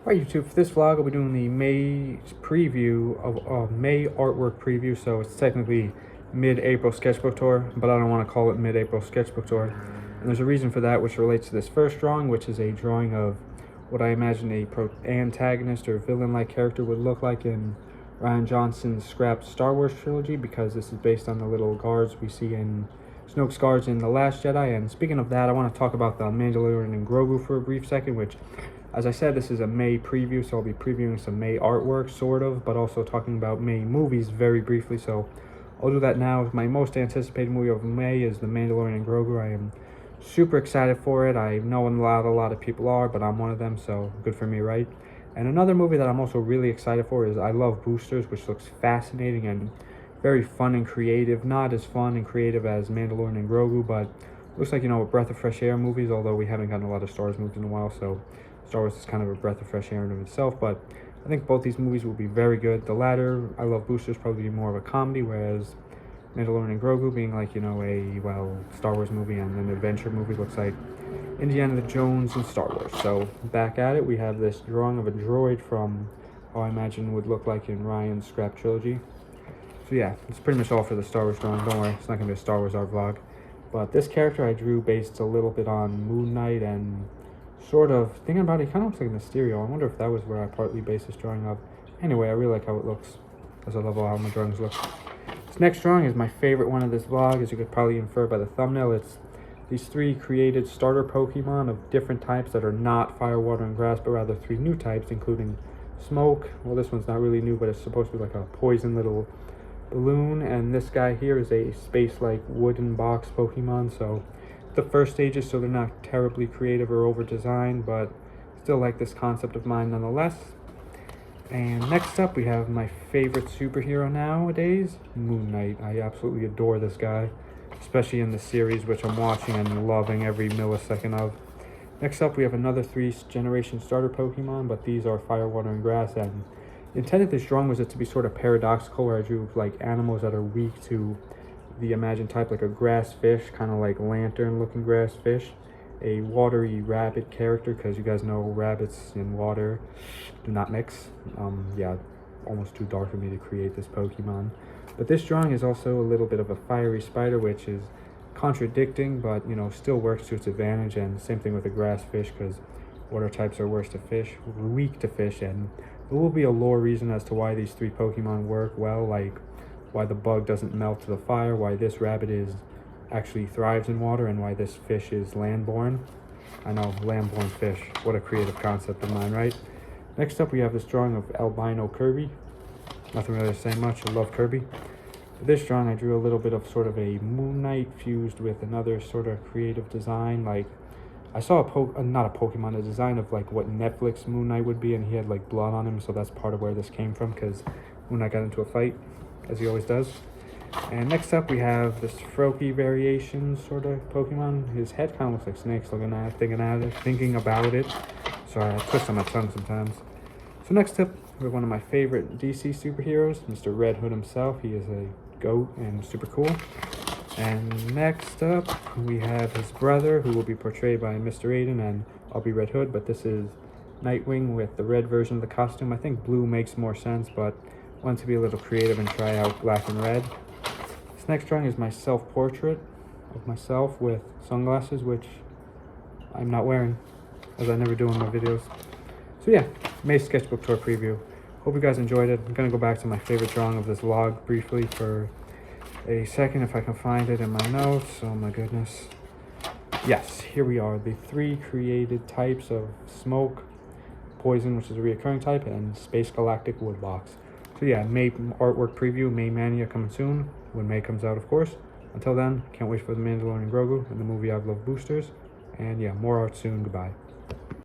Alright YouTube, for this vlog I'll be doing the May preview of May artwork preview, so it's technically mid-April sketchbook tour, but I don't want to call it mid-April sketchbook tour. And there's a reason for that, which relates to this first drawing, which is a drawing of what I imagine a antagonist or villain-like character would look like in Rian Johnson's scrapped Star Wars trilogy, because this is based on the little guards we see in Snoke's guards in The Last Jedi. And speaking of that, I want to talk about the Mandalorian and Grogu for a brief second, which, as I said, this is a May preview, so I'll be previewing some May artwork, sort of, but also talking about May movies very briefly, so I'll do that now. My most anticipated movie of May is The Mandalorian and Grogu. I am super excited for it. I know a lot of people are, but I'm one of them, so good for me, right? And another movie that I'm also really excited for is I Love Boosters, which looks fascinating and very fun and creative. Not as fun and creative as Mandalorian and Grogu, but looks like, a breath of fresh air movies, although we haven't gotten a lot of Star Wars movies in a while, so Star Wars is kind of a breath of fresh air in of itself. But I think both these movies will be very good. The latter, I Love Boosters, probably more of a comedy, whereas Mandalorian and Grogu being like, a Star Wars movie and an adventure movie, looks like Indiana Jones and Star Wars. So back at it, we have this drawing of a droid from how I imagine would look like in Ryan's scrap trilogy. So yeah, it's pretty much all for the Star Wars drawing. Don't worry, it's not gonna be a Star Wars art vlog. But this character I drew based a little bit on Moon Knight, and sort of thinking about it, he kind of looks like Mysterio. I wonder if that was where I partly based this drawing of. Anyway, I really like how it looks, as I love how my drawings look. This next drawing is my favorite one of this vlog, as you could probably infer by the thumbnail. It's these 3 created starter Pokemon of different types that are not fire, water, and grass, but rather 3 new types, including Smoke. Well, this one's not really new, but it's supposed to be like a poison little balloon. And this guy here is a space-like wooden box Pokemon. So the first stages, so they're not terribly creative or over-designed, but still like this concept of mine nonetheless. And next up, we have my favorite superhero nowadays, Moon Knight. I absolutely adore this guy, especially in the series, which I'm watching and loving every millisecond of. Next up, we have another 3th-generation starter Pokemon, but these are fire, water, and grass. And the intent of this drawing was it to be sort of paradoxical, where I drew like animals that are weak to the imagined type, like a grass fish, kind of like lantern-looking grass fish. A watery rabbit character, because you guys know rabbits and water do not mix. Yeah, almost too dark for me to create this Pokemon. But this drawing is also a little bit of a fiery spider, which is contradicting, but still works to its advantage. And same thing with a grass fish, because water types are weak to fish, and there will be a lore reason as to why these 3 Pokemon work well, like why the bug doesn't melt to the fire, why this rabbit actually thrives in water, and why this fish is landborn. I know, landborn fish. What a creative concept of mine, right? Next up, we have this drawing of albino Kirby. Nothing really to say much. I love Kirby. For this drawing, I drew a little bit of sort of a Moon Knight fused with another sort of creative design. Like, I saw a design of like what Netflix Moon Knight would be, and he had like blood on him, so that's part of where this came from, because Moon Knight got into a fight, as he always does. And next up, we have this Froakie variation sort of Pokemon. His head kind of looks like snakes thinking about it. Sorry, I twist on my tongue sometimes. So next up, we have one of my favorite DC superheroes, Mr. Red Hood himself. He is a goat and super cool. And next up, we have his brother, who will be portrayed by Mr. Aiden, and I'll be Red Hood, but this is Nightwing with the red version of the costume. I think blue makes more sense, but wanted to be a little creative and try out black and red. This next drawing is my self-portrait of myself with sunglasses, which I'm not wearing, as I never do in my videos. So yeah, May sketchbook tour preview. Hope you guys enjoyed it. I'm gonna go back to my favorite drawing of this vlog briefly for a second, if I can find it in my notes. Oh my goodness. Yes, here we are. The 3 created types of Smoke, Poison, which is a reoccurring type, and Space Galactic Woodbox. So yeah, May artwork preview, May Mania coming soon, when May comes out, of course. Until then, can't wait for The Mandalorian and Grogu and the movie I Love Boosters. And yeah, more art soon. Goodbye.